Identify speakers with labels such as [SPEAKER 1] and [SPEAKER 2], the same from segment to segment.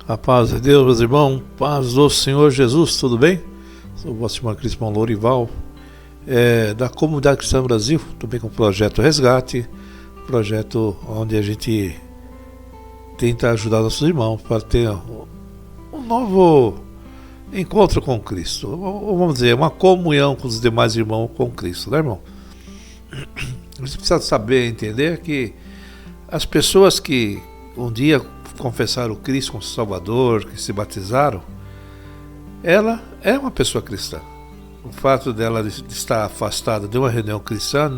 [SPEAKER 1] A paz de Deus, meus irmãos, paz do Senhor Jesus, tudo bem? Sou o vosso irmão Crispão Lourival, da Comunidade Cristã Brasil, também com o Projeto Resgate, projeto onde a gente tenta ajudar nossos irmãos para ter um novo encontro com Cristo, ou vamos dizer, uma comunhão com os demais irmãos com Cristo, né, irmão? Você precisa saber, entender que as pessoas que um dia confessaram Cristo como Salvador, que se batizaram, ela é uma pessoa cristã. O fato dela de estar afastada de uma reunião cristã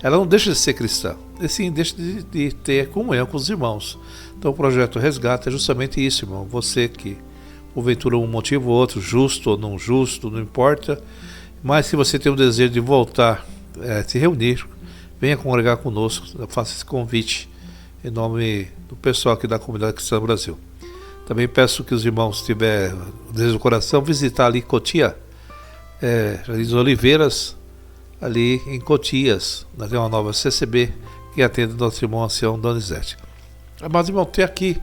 [SPEAKER 1] ela não deixa de ser cristã, e sim deixa de ter comunhão com os irmãos. Então o projeto Resgate é justamente isso, irmão. Você que porventura um motivo ou outro, justo ou não justo, não importa, mas se você tem o desejo de voltar, se reunir, venha congregar conosco. Eu faço esse convite em nome do pessoal aqui da Comunidade Cristã Brasil. Também peço que os irmãos tiverem o desejo do coração, visitar ali Cotia, Jardim Oliveiras, ali em Cotias. Nós temos uma nova CCB que atende nosso irmão ancião Donizete. Mas, irmão, tem aqui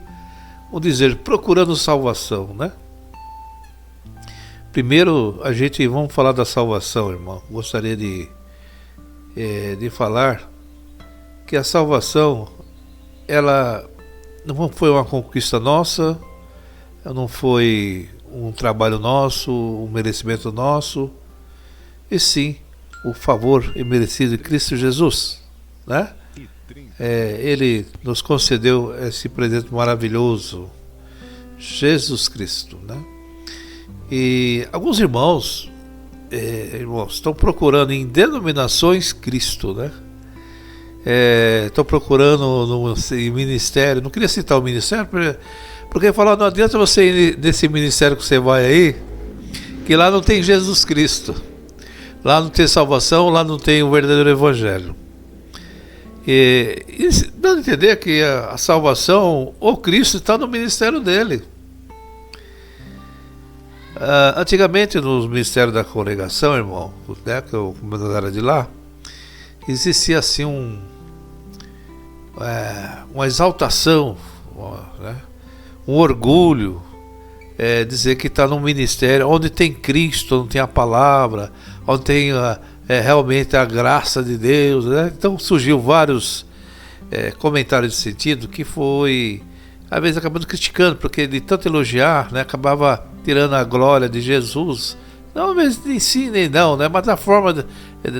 [SPEAKER 1] um desejo, procurando salvação, né? Primeiro, vamos falar da salvação, irmão. Gostaria de falar que a salvação, ela não foi uma conquista nossa, não foi um trabalho nosso, um merecimento nosso, e sim o favor imerecido de Cristo Jesus, né? Ele nos concedeu esse presente maravilhoso, Jesus Cristo, né? E alguns irmãos estão procurando em denominações Cristo, né? Estou procurando no ministério, não queria citar o ministério, porque falar, não adianta você ir nesse ministério que você vai aí, que lá não tem Jesus Cristo, lá não tem salvação, lá não tem o verdadeiro evangelho. E dando a entender que a salvação, o Cristo está no ministério dele. Antigamente nos ministérios da congregação, irmão, né, que eu era de lá, existia assim uma exaltação, né, um orgulho, dizer que está num ministério onde tem Cristo, onde tem a palavra, onde tem realmente a graça de Deus, né? Então surgiu vários comentários de sentido que foi, às vezes, acabando criticando, porque de tanto elogiar, né, acabava tirando a glória de Jesus. Não, mas em si nem não, né? Mas da forma,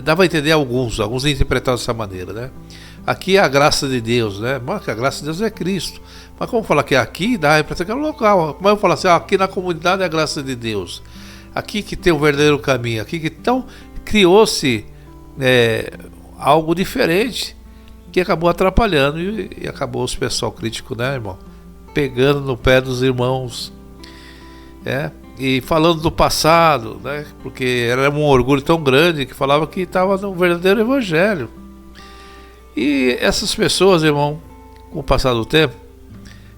[SPEAKER 1] dava a entender alguns interpretaram dessa maneira, né? Aqui é a graça de Deus, né? Mas a graça de Deus é Cristo. Mas como falar que aqui dá a impressão que é um local. Mas eu falo assim, aqui na comunidade é a graça de Deus. Aqui que tem o verdadeiro caminho. Aqui que então criou-se algo diferente que acabou atrapalhando e acabou os pessoal crítico, né, irmão? Pegando no pé dos irmãos, e falando do passado, né? Porque era um orgulho tão grande que falava que estava no verdadeiro evangelho. E essas pessoas, irmão, com o passar do tempo,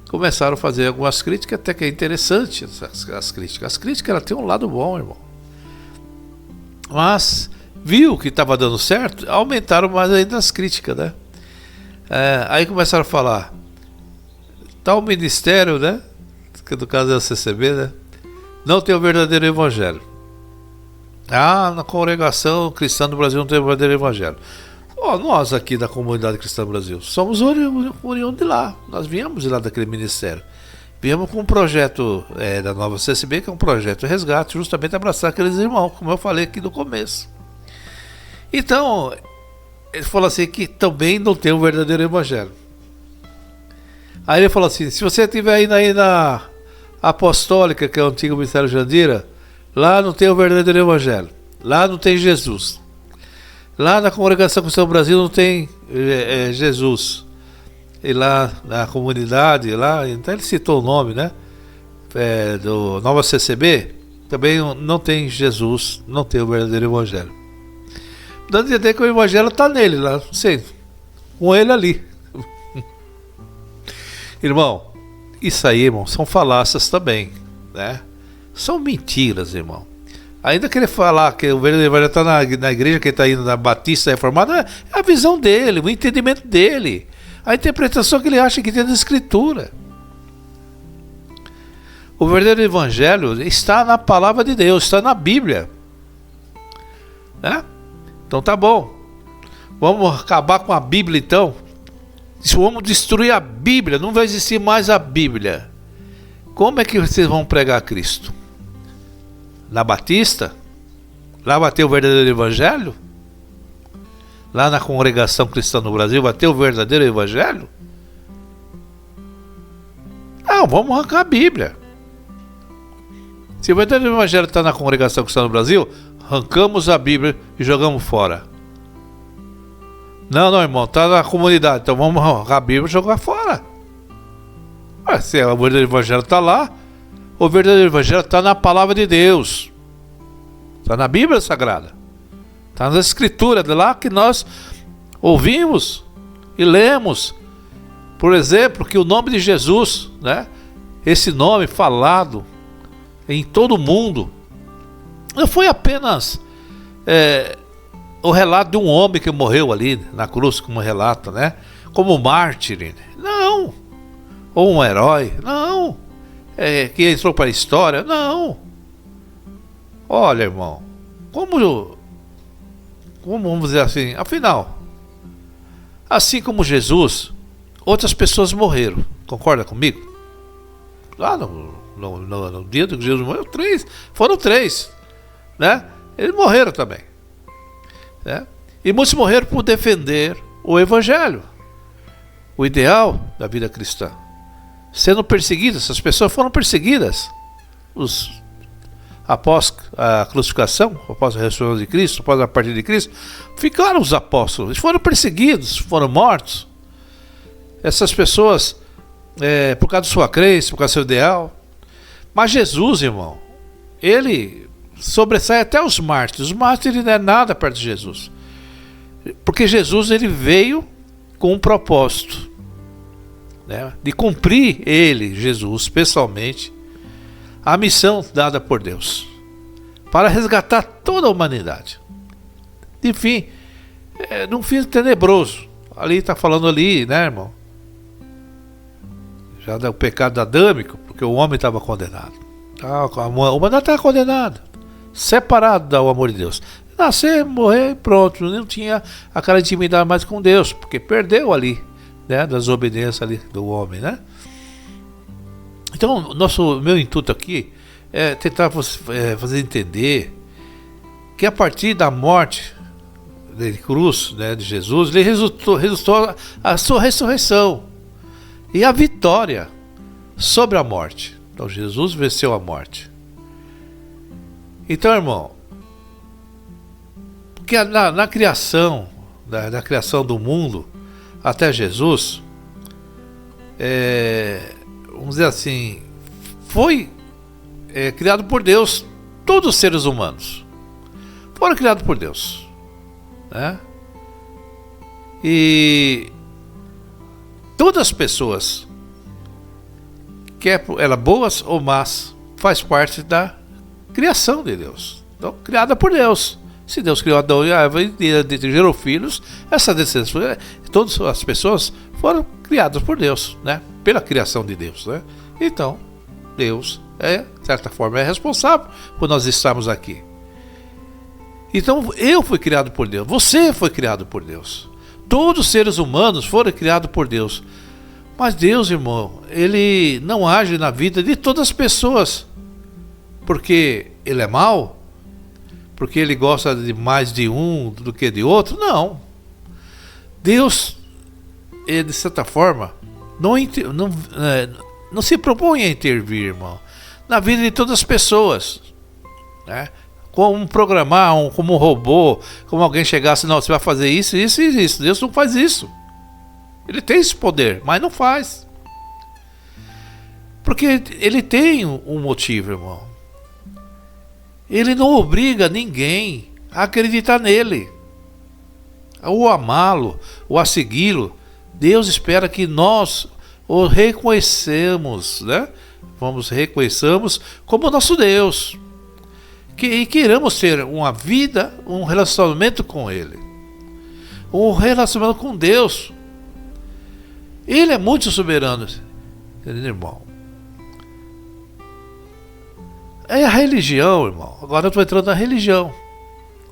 [SPEAKER 1] começaram a fazer algumas críticas, até que é interessante as críticas. As críticas, ela tem um lado bom, irmão. Mas viu que estava dando certo, aumentaram mais ainda as críticas, né? Aí começaram a falar, tal ministério, né? Que no caso é a CCB, né? Não tem o verdadeiro evangelho. Na congregação cristã do Brasil não tem o verdadeiro evangelho. Nós aqui da Comunidade Cristã do Brasil somos oriundos de lá. Nós viemos de lá daquele ministério. Viemos com um projeto da nova CSB, que é um projeto de resgate, justamente abraçar aqueles irmãos, como eu falei aqui no começo. Então, ele falou assim que também não tem o verdadeiro evangelho. Aí ele falou assim, se você estiver aí na Apostólica, que é o antigo Ministério Jandira, lá não tem o verdadeiro evangelho. Lá não tem Jesus. Lá na Congregação Cristã do Brasil não tem Jesus. E lá na comunidade, lá, então ele citou o nome, né? Do Nova CCB, também não tem Jesus, não tem o verdadeiro evangelho. Dando a entender que o evangelho está nele, lá, não sei, com ele ali. Irmão, isso aí, irmão, são falácias também, né? São mentiras, irmão. Ainda querer falar que o verdadeiro evangelho está na igreja, que ele está indo na Batista Reformada, é a visão dele, o entendimento dele, a interpretação que ele acha que tem da Escritura. O verdadeiro evangelho está na palavra de Deus, está na Bíblia, né? Então tá bom. Vamos acabar com a Bíblia então. Vamos destruir a Bíblia, não vai existir mais a Bíblia. Como é que vocês vão pregar Cristo? Na Batista? Lá vai ter o verdadeiro evangelho? Lá na congregação cristã no Brasil vai ter o verdadeiro evangelho? Não, vamos arrancar a Bíblia. Se o verdadeiro evangelho está na congregação cristã no Brasil, arrancamos a Bíblia e jogamos fora. Não, irmão, está na comunidade, então vamos arrancar a Bíblia e jogar fora. Se o verdadeiro evangelho está lá, o verdadeiro evangelho está na palavra de Deus. Está na Bíblia Sagrada. Está nas Escrituras, de lá que nós ouvimos e lemos. Por exemplo, que o nome de Jesus, né? Esse nome falado em todo o mundo, não foi apenas o relato de um homem que morreu ali na cruz, como relata, né? Como mártir. Não. Ou um herói. Não. Que entrou para a história. Não. Olha, irmão, como vamos dizer assim, afinal, assim como Jesus, outras pessoas morreram. Concorda comigo? Lá no dia que Jesus morreu, foram três, né? Eles morreram também, né? E muitos morreram por defender o evangelho, o ideal da vida cristã. Sendo perseguidas, essas pessoas foram perseguidas. Após a crucificação, após a ressurreição de Cristo, após a partida de Cristo, ficaram os apóstolos, eles foram perseguidos, foram mortos. Essas pessoas, por causa da sua crença, por causa do seu ideal. Mas Jesus, irmão, ele sobressai até os mártires. Os mártires não é nada perto de Jesus. Porque Jesus, ele veio com um propósito, né, de cumprir ele, Jesus, pessoalmente, a missão dada por Deus, para resgatar toda a humanidade. Enfim, num fim tenebroso. Ali está falando ali, né, irmão? Já do pecado adâmico, porque o homem estava condenado. A humanidade estava condenada, separado do amor de Deus. Nascer, morrer, pronto. Não tinha aquela intimidade mais com Deus, porque perdeu ali, né, das obediências ali do homem, né? Então, meu intuito aqui é tentar fazer entender que a partir da morte de cruz, né, de Jesus, ele resultou a sua ressurreição e a vitória sobre a morte. Então, Jesus venceu a morte. Então, irmão, porque na criação, da criação do mundo até Jesus, vamos dizer assim, foi criado por Deus. Todos os seres humanos foram criados por Deus, né? E todas as pessoas, quer elas boas ou más, faz parte da criação de Deus. Então, criada por Deus. Se Deus criou Adão e Eva e gerou filhos, essa descendência, todas as pessoas foram criadas por Deus, né? Pela criação de Deus, né? Então, Deus, de certa forma, é responsável por nós estarmos aqui. Então, eu fui criado por Deus, você foi criado por Deus. Todos os seres humanos foram criados por Deus. Mas Deus, irmão, ele não age na vida de todas as pessoas porque ele é mau, porque ele gosta de mais de um do que de outro. Não. Deus, de certa forma, não se propõe a intervir, irmão, na vida de todas as pessoas, né? Como programar, como um robô, como alguém chegasse, não, você vai fazer isso, isso e isso. Deus não faz isso. Ele tem esse poder, mas não faz. Porque ele tem um motivo, irmão. Ele não obriga ninguém a acreditar nele, ou amá-lo, ou a segui-lo. Deus espera que nós o reconheçamos, né? Reconheçamos como nosso Deus. E queiramos ter uma vida, um relacionamento com Ele. Um relacionamento com Deus. Ele é muito soberano, entendeu, irmão? É a religião, irmão. Agora eu estou entrando na religião.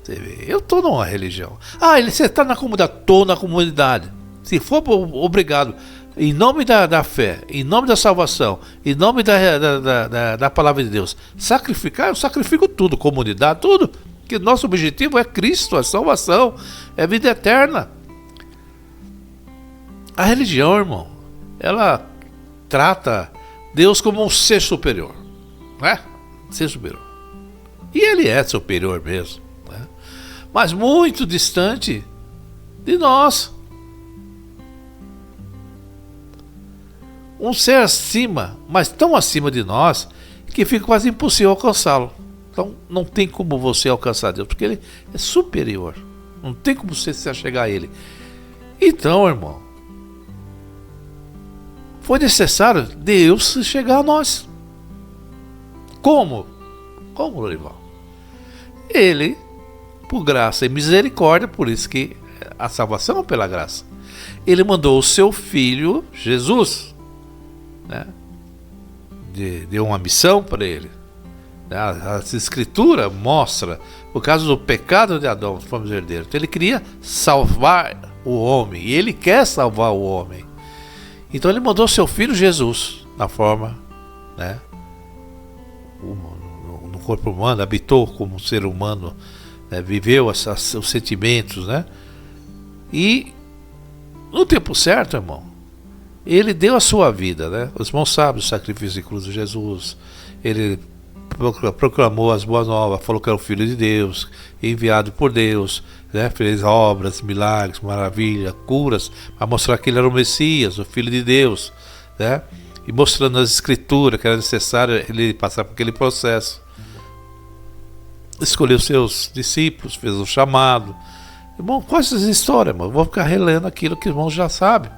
[SPEAKER 1] Você vê, eu estou numa religião. Você está na comunidade? Estou na comunidade. Se for obrigado, em nome da fé, em nome da salvação, em nome da palavra de Deus, sacrificar, eu sacrifico tudo, comunidade, tudo. Porque nosso objetivo é Cristo, a salvação, é vida eterna. A religião, irmão, ela trata Deus como um ser superior, né? Ser superior. E ele é superior mesmo, né? Mas muito distante de nós. Um ser acima, mas tão acima de nós, que fica quase impossível alcançá-lo. Então não tem como você alcançar Deus, porque ele é superior. Não tem como você se achegar a ele. Então, irmão, foi necessário Deus se chegar a nós. Como? Como, Lorival? Ele, por graça e misericórdia, por isso que a salvação é pela graça. Ele mandou o seu filho, Jesus, né? Deu uma missão para ele. A escritura mostra, por causa do pecado de Adão, fomos herdeiros. Então ele queria salvar o homem, e ele quer salvar o homem. Então ele mandou seu filho Jesus, na forma, né, no corpo humano, habitou como um ser humano, né, viveu os sentimentos, né? E no tempo certo, irmão, ele deu a sua vida, né? Os irmãos sabem o sacrifício de cruz de Jesus. Ele proclamou as boas novas, falou que era o Filho de Deus, enviado por Deus, né? Fez obras, milagres, maravilhas, curas, para mostrar que ele era o Messias, o Filho de Deus, né? E mostrando nas Escrituras que era necessário ele passar por aquele processo. Escolheu seus discípulos, fez o chamado. Irmão, quais essas histórias, irmão? Vou ficar relendo aquilo que os irmãos já sabem.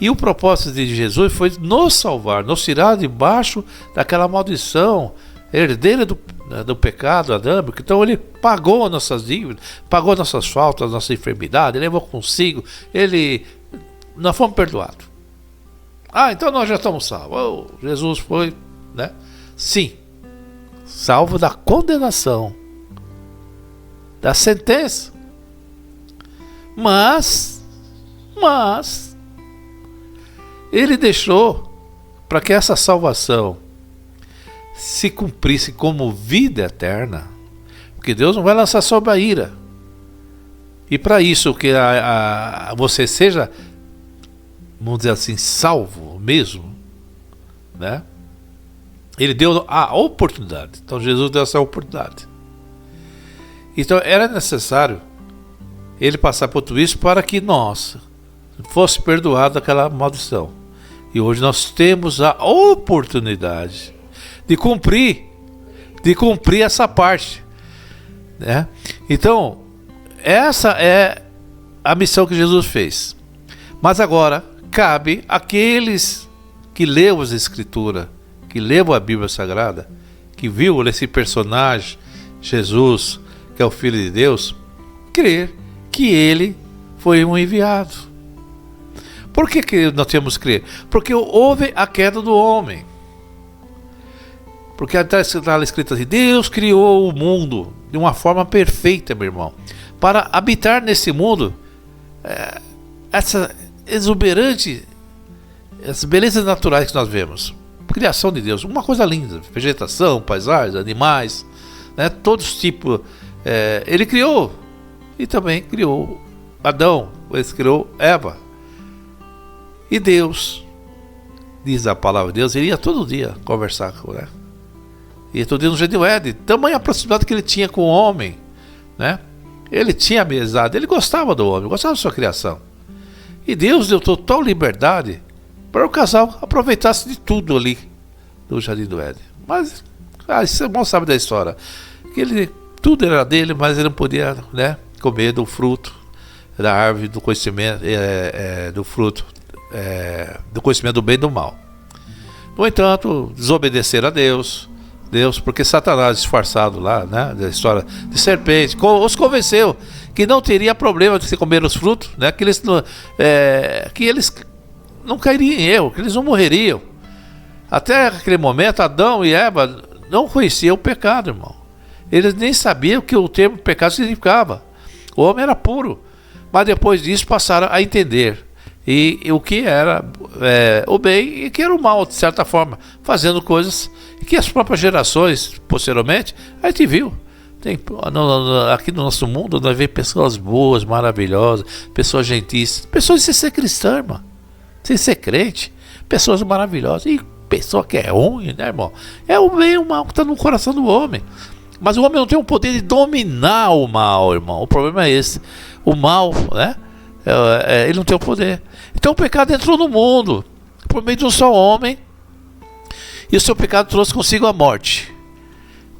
[SPEAKER 1] E o propósito de Jesus foi nos salvar, nos tirar debaixo daquela maldição herdeira do pecado adâmico. Então ele pagou as nossas dívidas, pagou nossas faltas, nossa enfermidade, levou consigo, nós fomos perdoados. Então nós já estamos salvos. Jesus foi, né? Sim, salvo da condenação, da sentença. Mas ele deixou para que essa salvação se cumprisse como vida eterna, porque Deus não vai lançar sobre a ira. E para isso que você seja, vamos dizer assim, salvo mesmo, né? Ele deu a oportunidade. Então Jesus deu essa oportunidade. Então era necessário ele passar por tudo isso para que nós fosse perdoado daquela maldição. E hoje nós temos a oportunidade de cumprir essa parte, né? Então, essa é a missão que Jesus fez. Mas agora, cabe àqueles que leram as Escrituras, que leram a Bíblia Sagrada, que viu esse personagem, Jesus, que é o Filho de Deus, crer que ele foi um enviado. Por que nós temos que crer? Porque houve a queda do homem. Porque está escrito assim: Deus criou o mundo de uma forma perfeita, meu irmão, para habitar nesse mundo essa exuberante, as belezas naturais que nós vemos. Criação de Deus, uma coisa linda, vegetação, paisagens, animais, né, todos os tipos. Ele criou, e também criou Adão, ele criou Eva. E Deus, diz a palavra de Deus, ele ia todo dia conversar com ela. Ia todo dia no jardim do Éden, tamanha proximidade que ele tinha com o homem, né? Ele tinha amizade, ele gostava do homem, gostava da sua criação. E Deus deu total liberdade para o casal aproveitasse de tudo ali no jardim do Éden. Mas, você não sabe da história, que tudo era dele, mas ele não podia, né, comer do fruto da árvore do conhecimento, do fruto, do conhecimento do bem e do mal. No entanto, desobedeceram a Deus, porque Satanás, disfarçado lá, né, da história de serpente, os convenceu que não teria problema de se comer os frutos, né, que eles não cairiam em erro, que eles não morreriam. Até aquele momento, Adão e Eva não conheciam o pecado, irmão. Eles nem sabiam o que o termo pecado significava. O homem era puro. Mas depois disso passaram a entender e o que era o bem e o que era o mal, de certa forma, fazendo coisas que as próprias gerações, posteriormente, a gente viu. Aqui no nosso mundo nós vemos pessoas boas, maravilhosas, pessoas gentis, pessoas sem ser cristã, irmão, sem ser crente, pessoas maravilhosas. E pessoa que é ruim, né, irmão? É o bem e o mal que está no coração do homem. Mas o homem não tem o poder de dominar o mal, irmão. O problema é esse. O mal, né? Ele não tem o poder. Então o pecado entrou no mundo por meio de um só homem. E o seu pecado trouxe consigo a morte.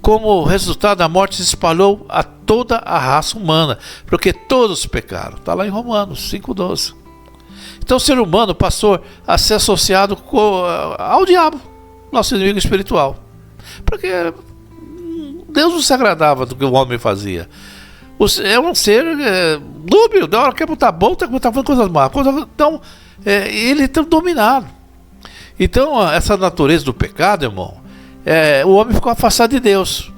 [SPEAKER 1] Como resultado, a morte se espalhou a toda a raça humana. Porque todos pecaram. Está lá em Romanos 5,12. Então o ser humano passou a ser associado ao diabo, nosso inimigo espiritual. Porque Deus não se agradava do que o homem fazia. É um ser dúbio, da hora que botar bom, tá fazendo coisas más. Então, ele está dominado. Então, essa natureza do pecado, irmão, o homem ficou afastado de Deus.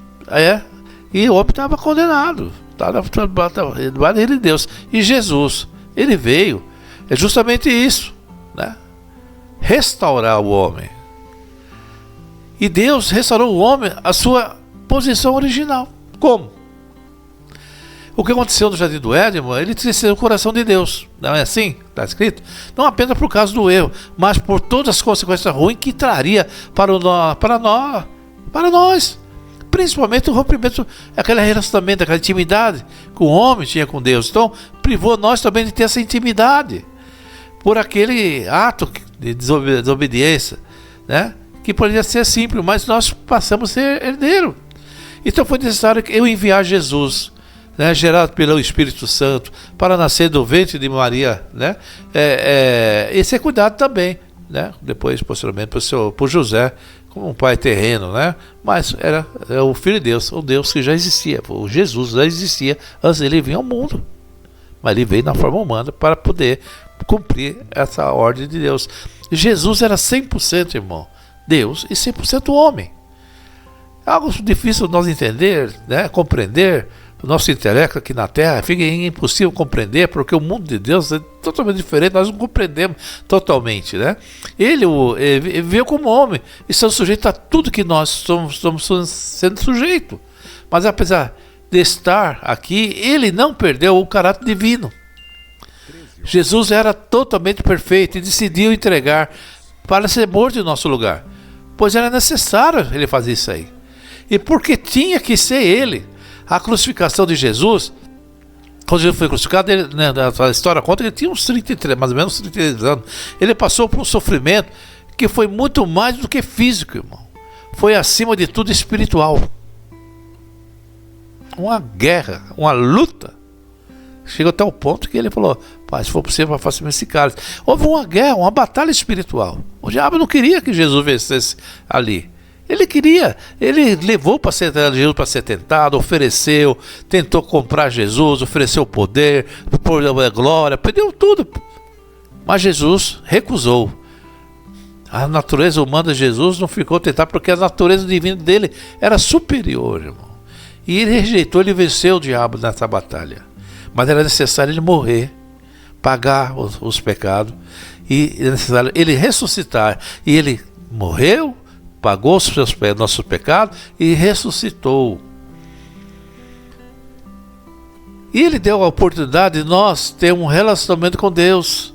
[SPEAKER 1] E o homem estava condenado. Estava debaixo de Deus. E Jesus, ele veio, é justamente isso, né? Restaurar o homem. E Deus restaurou o homem à sua posição original. Como? O que aconteceu no Jardim do Éden, ele entristeceu o coração de Deus. Não é assim? Está escrito? Não apenas por causa do erro, mas por todas as consequências ruins que traria para nós. Principalmente o rompimento, aquele relacionamento, aquela intimidade que o homem tinha com Deus. Então, privou nós também de ter essa intimidade. Por aquele ato de desobediência, né? Que poderia ser simples, mas nós passamos a ser herdeiro. Então foi necessário eu enviar Jesus, né, gerado pelo Espírito Santo, para nascer do ventre de Maria, né, e ser cuidado também, né, depois, posteriormente, por José, como um pai terreno, né, mas era o Filho de Deus, o Deus que já existia, o Jesus já existia antes dele vir ao mundo, mas ele veio na forma humana para poder cumprir essa ordem de Deus. Jesus era 100%, irmão, Deus e 100% homem. É algo difícil nós entender, né, compreender. O nosso intelecto aqui na Terra fica impossível compreender, porque o mundo de Deus é totalmente diferente, nós não compreendemos totalmente, né? Ele veio como homem e sendo sujeito a tudo que nós estamos sendo sujeito. Mas apesar de estar aqui, ele não perdeu o caráter divino. Jesus era totalmente perfeito e decidiu entregar para ser morto em nosso lugar, pois era necessário ele fazer isso aí. E porque tinha que ser ele. A crucificação de Jesus, quando Jesus foi crucificado, a história conta que ele tinha uns 33, mais ou menos 33 anos. Ele passou por um sofrimento que foi muito mais do que físico, irmão. Foi acima de tudo espiritual. Uma guerra, uma luta. Chegou até o ponto que ele falou: pai, se for possível, faça-me esse cálice. Houve uma guerra, uma batalha espiritual. O diabo não queria que Jesus vencesse ali. Ele queria, ele levou Jesus para ser tentado, ofereceu, tentou comprar Jesus, ofereceu poder, glória, perdeu tudo. Mas Jesus recusou. A natureza humana de Jesus não ficou tentada, porque a natureza divina dele era superior, irmão. E ele rejeitou, ele venceu o diabo nessa batalha. Mas era necessário ele morrer, pagar os pecados, e é necessário ele ressuscitar. E ele morreu, pagou os nossos pecados e ressuscitou. E ele deu a oportunidade de nós ter um relacionamento com Deus.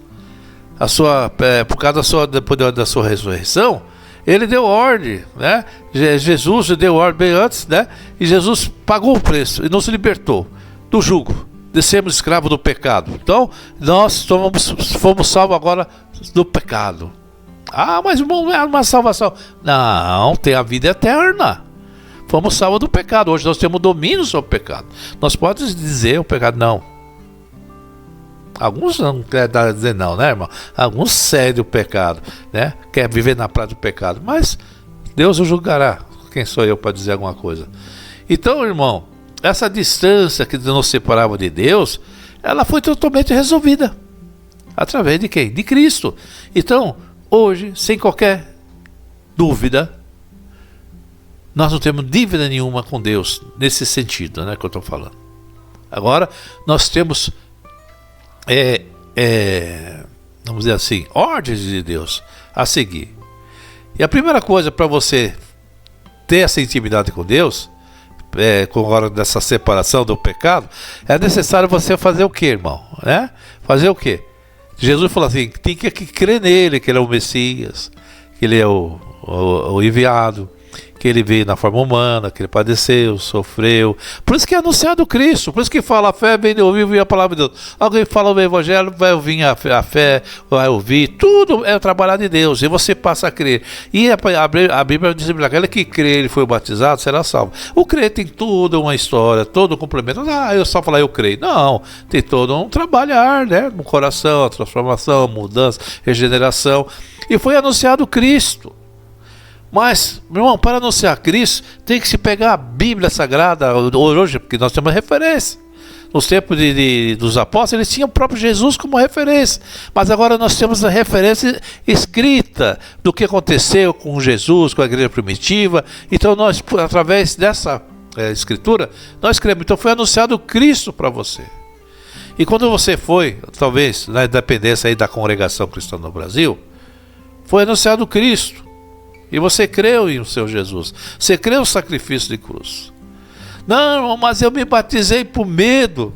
[SPEAKER 1] Por causa depois da sua ressurreição, ele deu ordem, né? Jesus deu ordem bem antes, né? E Jesus pagou o preço e nos libertou do jugo de sermos escravos do pecado. Então, nós fomos salvos agora do pecado. Ah, mas não é uma salvação. Não, tem a vida eterna. Fomos salvos do pecado. Hoje nós temos domínio sobre o pecado. Nós podemos dizer o pecado não. Alguns não querem dizer não, né, irmão? Alguns cedem o pecado, né? Quer viver na prática do pecado. Mas Deus o julgará. Quem sou eu para dizer alguma coisa? Então, irmão, essa distância que nos separava de Deus, ela foi totalmente resolvida. Através de quem? De Cristo. Então, hoje, sem qualquer dúvida, nós não temos dívida nenhuma com Deus, nesse sentido, né, que eu estou falando. Agora, nós temos, vamos dizer assim, ordens de Deus a seguir. E a primeira coisa para você ter essa intimidade com Deus, com a hora dessa separação do pecado, é necessário você fazer o que, irmão? Né? Fazer o que? Jesus falou assim, tem que crer nele, que ele é o Messias, que ele é o enviado, que ele veio na forma humana, que ele padeceu, sofreu. Por isso que é anunciado Cristo, por isso que fala a fé, vem de ouvir a palavra de Deus. Alguém fala o evangelho, vai ouvir a fé, vai ouvir, tudo é o trabalho de Deus, e você passa a crer. E a Bíblia diz que aquele que crê, ele foi batizado, será salvo. O crer tem toda uma história, todo um complemento. Eu só falar eu creio. Não, tem todo um trabalhar, né, no coração, a transformação, a mudança, regeneração. E foi anunciado Cristo. Mas, meu irmão, para anunciar Cristo, tem que se pegar a Bíblia Sagrada, hoje, porque nós temos referência. Nos tempos dos apóstolos, eles tinham o próprio Jesus como referência. Mas agora nós temos a referência escrita do que aconteceu com Jesus, com a igreja primitiva. Então nós, através dessa escritura, nós cremos. Então foi anunciado Cristo para você. E quando você foi, talvez, na independência aí da congregação cristã no Brasil, foi anunciado Cristo. E você creu em o seu Jesus. Você creu no sacrifício de cruz. Não, irmão, mas eu me batizei por medo.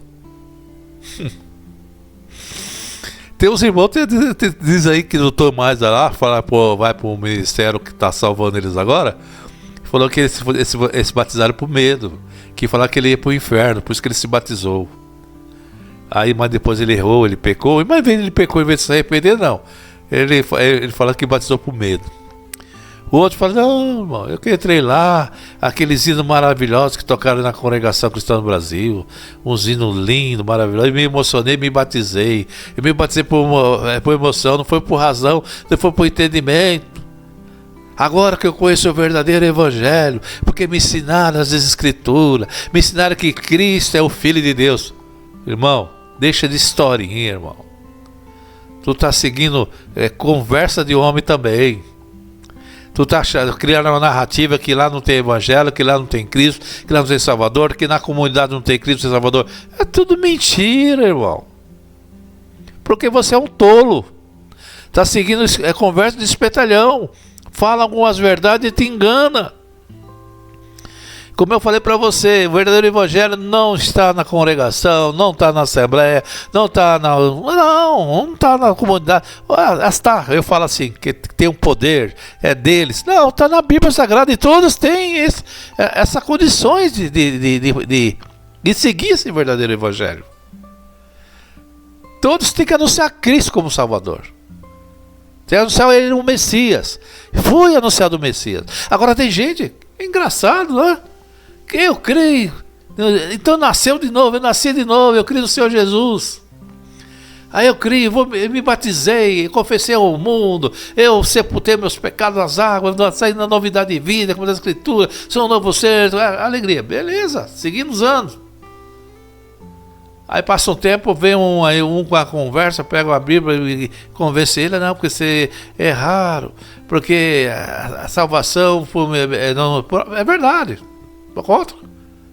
[SPEAKER 1] Tem uns irmãos que diz aí que não estou mais lá, fala, pô, vai para o ministério que está salvando eles agora. Falou que eles se batizaram por medo. Que falaram que ele ia para o inferno, por isso que ele se batizou. Aí, mas depois ele errou, ele pecou. Mas ele pecou em vez de se arrepender, não. Ele falou que batizou por medo. O outro fala, não, irmão, eu que entrei lá, aqueles hinos maravilhosos que tocaram na congregação cristã no Brasil, uns hinos lindos, maravilhosos, e me emocionei, me batizei. Eu me batizei por emoção, não foi por razão, não foi por entendimento. Agora que eu conheço o verdadeiro evangelho, porque me ensinaram as escrituras, me ensinaram que Cristo é o Filho de Deus. Irmão, deixa de historinha, irmão. Tu tá seguindo conversa de homem também. Tu tá criando uma narrativa que lá não tem evangelho, que lá não tem Cristo, que lá não tem Salvador, que na comunidade não tem Cristo e Salvador. É tudo mentira, irmão. Porque você é um tolo. Tá seguindo conversa de espetalhão. Fala algumas verdades e te engana. Como eu falei para você, o verdadeiro evangelho não está na congregação, não está na assembleia, não está na comunidade. Eu falo assim, que tem um poder, é deles. Não, está na Bíblia Sagrada e todos têm essas condições de seguir esse verdadeiro evangelho. Todos têm que anunciar Cristo como Salvador. Tem que anunciar ele o Messias. Foi anunciado o Messias. Agora tem gente, é engraçado, né? Eu creio, então nasceu de novo, eu nasci de novo, eu creio no Senhor Jesus. Aí eu creio, eu me batizei, confessei ao mundo, eu sepultei meus pecados nas águas, saí na novidade de vida, como diz a Escritura, sou um novo ser, alegria, beleza, seguindo os anos. Aí passa um tempo, vem um com a conversa, pega a Bíblia e convence ele, não, porque você é raro, porque a salvação é verdade. Contra.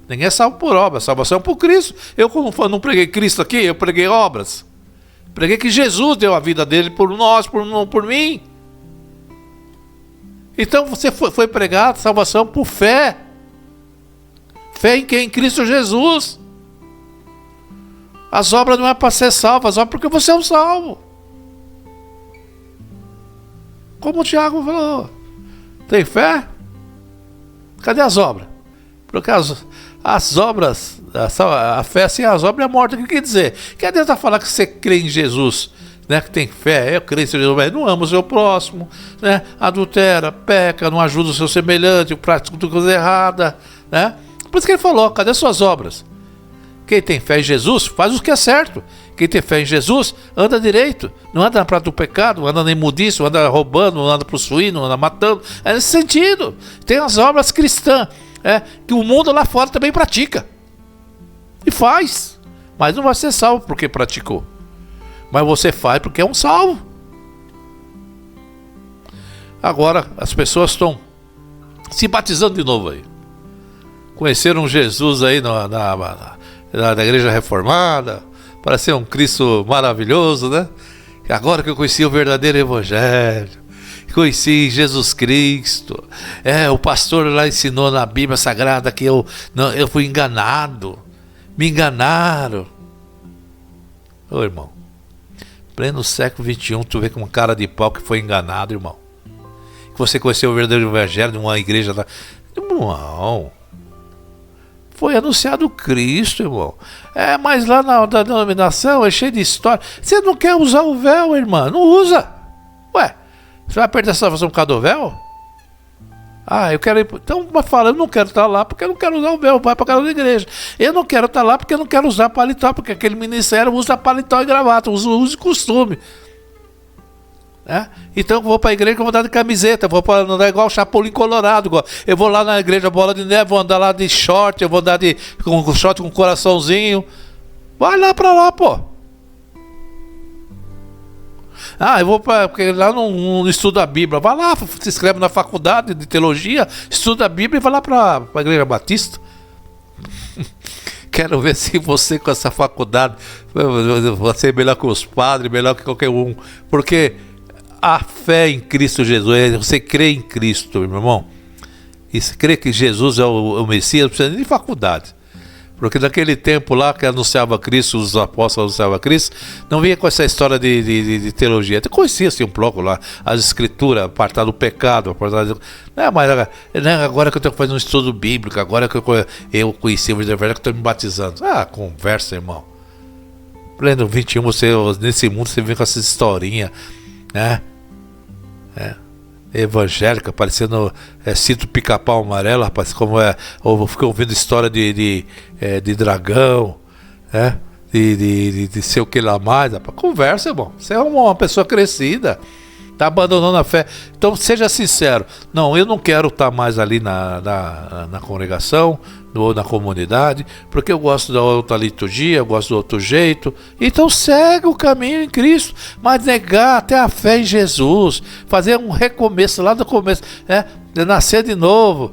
[SPEAKER 1] Ninguém é salvo por obras, salvação é por Cristo. Eu não preguei Cristo aqui, eu preguei obras. Preguei que Jesus deu a vida dele por nós, por mim. Então você foi pregado salvação por fé. Fé em quem? Em Cristo Jesus. As obras não é para ser salvo, as obras porque você é um salvo. Como o Tiago falou. Tem fé? Cadê as obras? Porque as obras, a fé sem as obras é morta. O que quer dizer? Que adianta falar que você crê em Jesus, né? Que tem fé, eu creio em Jesus, mas não ama o seu próximo, né? Adultera, peca, não ajuda o seu semelhante, pratica coisa errada, né? Por isso que ele falou, cadê suas obras? Quem tem fé em Jesus faz o que é certo. Quem tem fé em Jesus anda direito, não anda na prática do pecado, não anda na imundice, não anda roubando, não anda possuindo, não anda matando. É nesse sentido. Tem as obras cristãs. Que o mundo lá fora também pratica e faz, mas não vai ser salvo porque praticou, mas você faz porque é um salvo. Agora as pessoas estão se batizando de novo aí. Conheceram Jesus aí na igreja reformada, parecia um Cristo maravilhoso, né? Agora que eu conheci o verdadeiro evangelho, conheci Jesus Cristo, o pastor lá ensinou na Bíblia Sagrada que eu fui enganado, me enganaram. Ô irmão, pleno século XXI, tu vê com uma cara de pau que foi enganado, irmão. Que você conheceu o verdadeiro evangelho de uma igreja lá. Irmão, foi anunciado Cristo, irmão. Mas lá na denominação é cheio de história. Você não quer usar o véu, irmã? Não usa. Ué, você vai perder a salvação por causa do véu? Eu quero ir. Então, mas fala, eu não quero estar lá porque eu não quero usar o véu. Vai para casa da igreja. Eu não quero estar lá porque eu não quero usar paletó, porque aquele ministério usa paletó e gravata, usa e costume. Então eu vou para a igreja que eu vou andar de camiseta, vou andar igual o Chapolin Colorado. Eu vou lá na igreja Bola de Neve, vou andar lá de short, eu vou andar com short com coraçãozinho. Vai lá para lá, pô. Eu vou porque lá não estuda a Bíblia. Vai lá, se inscreve na faculdade de teologia, estuda a Bíblia e vai lá para a igreja Batista. Quero ver se você com essa faculdade você é melhor que os padres, melhor que qualquer um. Porque a fé em Cristo Jesus, você crê em Cristo, meu irmão, e você crê que Jesus é o Messias, não precisa nem de faculdade. Porque naquele tempo lá que anunciava Cristo, os apóstolos anunciavam Cristo, não vinha com essa história de teologia. Até conhecia assim um pouco lá, as escrituras, apartado do pecado, apartado. Mas agora que eu estou fazendo um estudo bíblico, agora que eu conheci o verdadeiro, que estou me batizando. Conversa, irmão. Pleno 21, nesse mundo você vem com essas historinhas, né? Evangélica, parecendo Cito Pica-Pau Amarelo, rapaz, como ou fica ouvindo história de dragão, de sei o que lá mais, rapaz. Conversa, irmão, você é uma pessoa crescida, tá abandonando a fé. Então seja sincero, não, eu não quero estar mais ali na congregação ou na comunidade, porque eu gosto da outra liturgia, eu gosto do outro jeito. Então segue o caminho em Cristo, mas negar até a fé em Jesus, fazer um recomeço lá do começo, nascer de novo,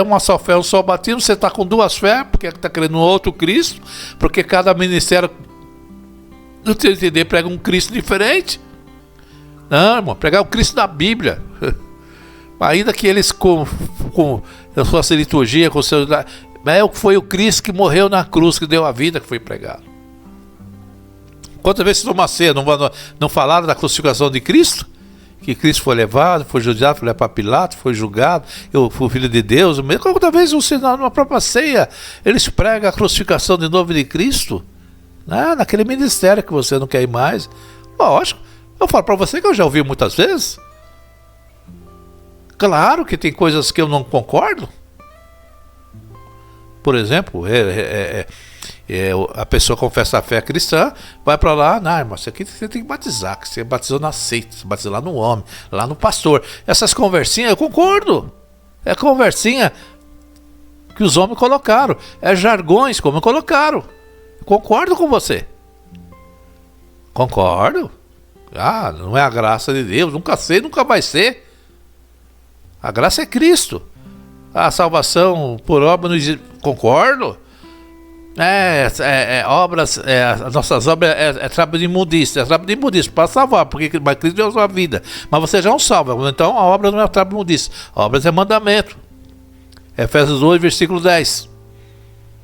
[SPEAKER 1] uma só fé, um só batismo. Você está com duas fés, porque está querendo um outro Cristo, porque cada ministério, não tem entender, prega um Cristo diferente. Não, irmão, pregar o Cristo da Bíblia. Ainda que eles com a sua liturgia, com o seu, foi o Cristo que morreu na cruz, que deu a vida, que foi pregado. Quantas vezes numa ceia não falaram da crucificação de Cristo? Que Cristo foi levado, foi judiado, foi levado para Pilatos, foi julgado, eu fui filho de Deus. Quantas vezes numa própria ceia eles pregam a crucificação de novo de Cristo? Naquele ministério que você não quer ir mais. Lógico, eu falo para você que eu já ouvi muitas vezes. Claro que tem coisas que eu não concordo. Por exemplo, a pessoa confessa a fé cristã, vai para lá, mas isso aqui você tem que batizar, que você batizou na seita, você batizou lá no homem, lá no pastor. Essas conversinhas, eu concordo. É conversinha que os homens colocaram, jargões como colocaram. Concordo com você. Concordo. Não é a graça de Deus, nunca vai ser. A graça é Cristo. A salvação por obra, concordo. Obras, as nossas obras é trabalho de imundícia, para salvar, porque Cristo deu a sua vida. Mas você já não salva, então a obra não é trabalho de imundícia, a obra é mandamento. Efésios 2, versículo 10.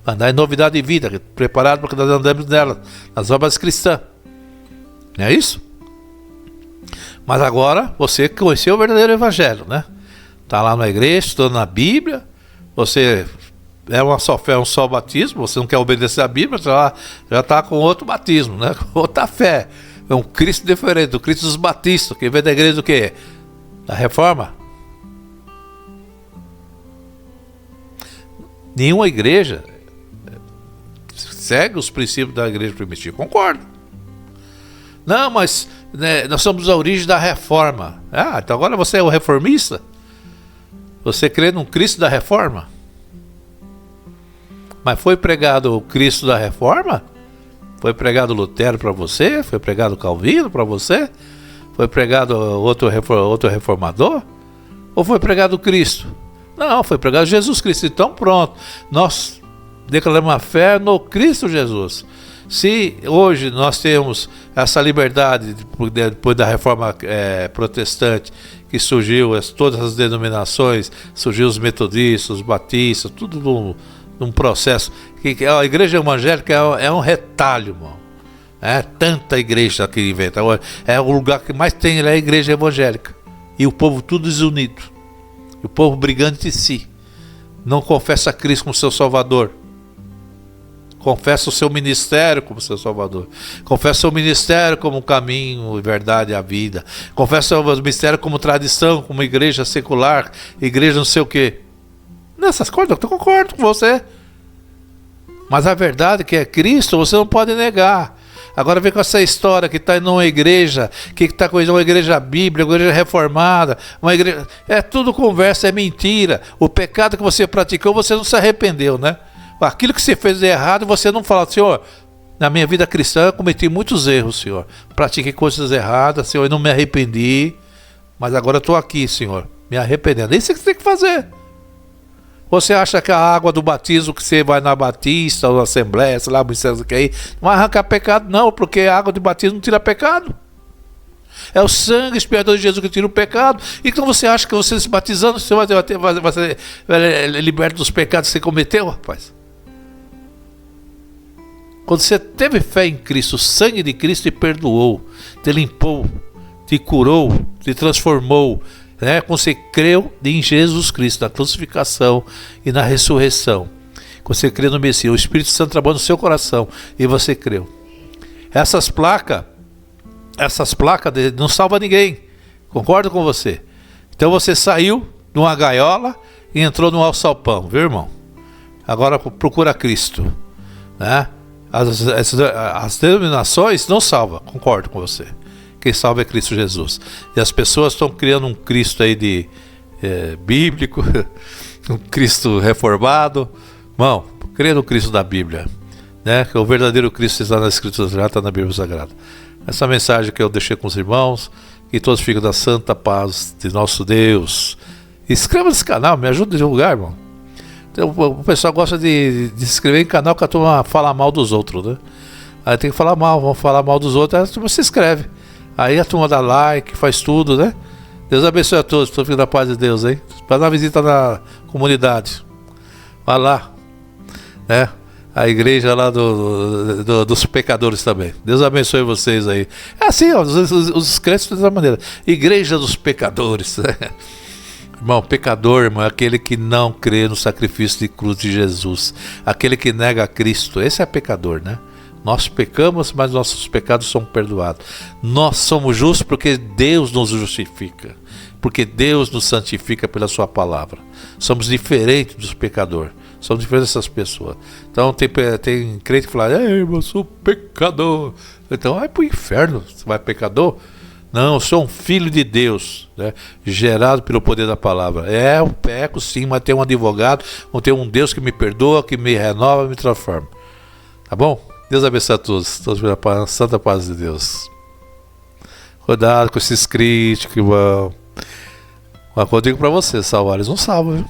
[SPEAKER 1] Andar em novidade de vida, preparado para que nós andemos nela, nas obras cristãs. Não é isso? Mas agora você conheceu o verdadeiro evangelho, né? Está lá na igreja, estudando na Bíblia, você é uma só fé, um só batismo, você não quer obedecer a Bíblia, já está com outro batismo, né? Com outra fé. É um Cristo diferente, do Cristo dos Batistas, que vem da igreja do quê? Da Reforma. Nenhuma igreja segue os princípios da igreja primitiva, concordo. Não, mas nós somos a origem da Reforma. Então agora você é o reformista? Você crê num Cristo da Reforma? Mas foi pregado o Cristo da Reforma? Foi pregado Lutero para você? Foi pregado Calvino para você? Foi pregado outro reformador? Ou foi pregado Cristo? Não, foi pregado Jesus Cristo. Então pronto, nós declaramos a fé no Cristo Jesus. Se hoje nós temos essa liberdade, depois da reforma protestante, que surgiu todas as denominações, surgiu os metodistas, os batistas, tudo num processo, que a igreja evangélica é um retalho, irmão. É tanta igreja que inventa. É o lugar que mais tem, é a igreja evangélica. E o povo tudo desunido. E o povo brigando entre si. Não confessa Cristo como seu Salvador. Confessa o seu ministério como seu Salvador. Confessa o seu ministério como caminho, verdade e a vida. Confessa o ministério como tradição, como igreja secular, igreja não sei o quê. Nessas coisas eu concordo com você. Mas a verdade que é Cristo, você não pode negar. Agora vem com essa história que está em uma igreja, que está com uma igreja bíblica, uma igreja reformada, uma igreja... É tudo conversa, é mentira. O pecado que você praticou, você não se arrependeu, né? Aquilo que você fez de errado, você não fala, Senhor, na minha vida cristã eu cometi muitos erros, Senhor. Pratiquei coisas erradas, Senhor, eu não me arrependi, mas agora eu estou aqui, Senhor, me arrependendo. Isso é que você tem que fazer. Você acha que a água do batismo que você vai na Batista ou na Assembleia, sei lá, o que aí, não vai arrancar pecado, não, porque a água do batismo não tira pecado. É o sangue expiatório de Jesus que tira o pecado. Então você acha que você se batizando, você vai ser liberto dos pecados que você cometeu, rapaz? Quando você teve fé em Cristo, o sangue de Cristo te perdoou, te limpou, te curou, te transformou. Quando você creu em Jesus Cristo, na crucificação e na ressurreição, quando você crê no Messias, o Espírito Santo trabalhou no seu coração e você creu. Essas placas não salvam ninguém, concordo com você. Então você saiu de uma gaiola e entrou num alçapão, viu, irmão? Agora procura Cristo, né? As denominações não salvam, concordo com você. Quem salva é Cristo Jesus. E as pessoas estão criando um Cristo aí bíblico, um Cristo reformado. Irmão, crê no Cristo da Bíblia, né? Que o verdadeiro Cristo está na Escritura Sagrada, está na Bíblia Sagrada. Essa mensagem que eu deixei com os irmãos, que todos fiquem da santa paz de nosso Deus. Inscreva nesse canal, me ajuda a divulgar, irmão. Então, o pessoal gosta de se inscrever em canal que a turma fala mal dos outros, né? Aí tem que falar mal, vão falar mal dos outros, aí a turma se inscreve. Aí a turma dá like, faz tudo, né? Deus abençoe a todos, estou ficando da paz de Deus, hein? Faz uma visita na comunidade. Vai lá, né? A igreja lá dos pecadores também. Deus abençoe vocês aí. É assim, ó, os crentes dessa maneira. Igreja dos pecadores. Irmão, pecador, irmão, é aquele que não crê no sacrifício de cruz de Jesus. Aquele que nega a Cristo. Esse é pecador, né? Nós pecamos, mas nossos pecados são perdoados. Nós somos justos porque Deus nos justifica. Porque Deus nos santifica pela sua palavra. Somos diferentes dos pecadores. Somos diferentes dessas pessoas. Então tem crente que fala, eu sou pecador. Então vai pro inferno, você vai pecador? Não, eu sou um filho de Deus, né? Gerado pelo poder da palavra. Eu peco sim, mas tenho um advogado, tenho um Deus que me perdoa, que me renova, me transforma. Tá bom? Deus abençoe a todos pela santa paz de Deus. Cuidado com esses críticos, irmão. Mas eu digo pra você, salvar eles não salvam, viu?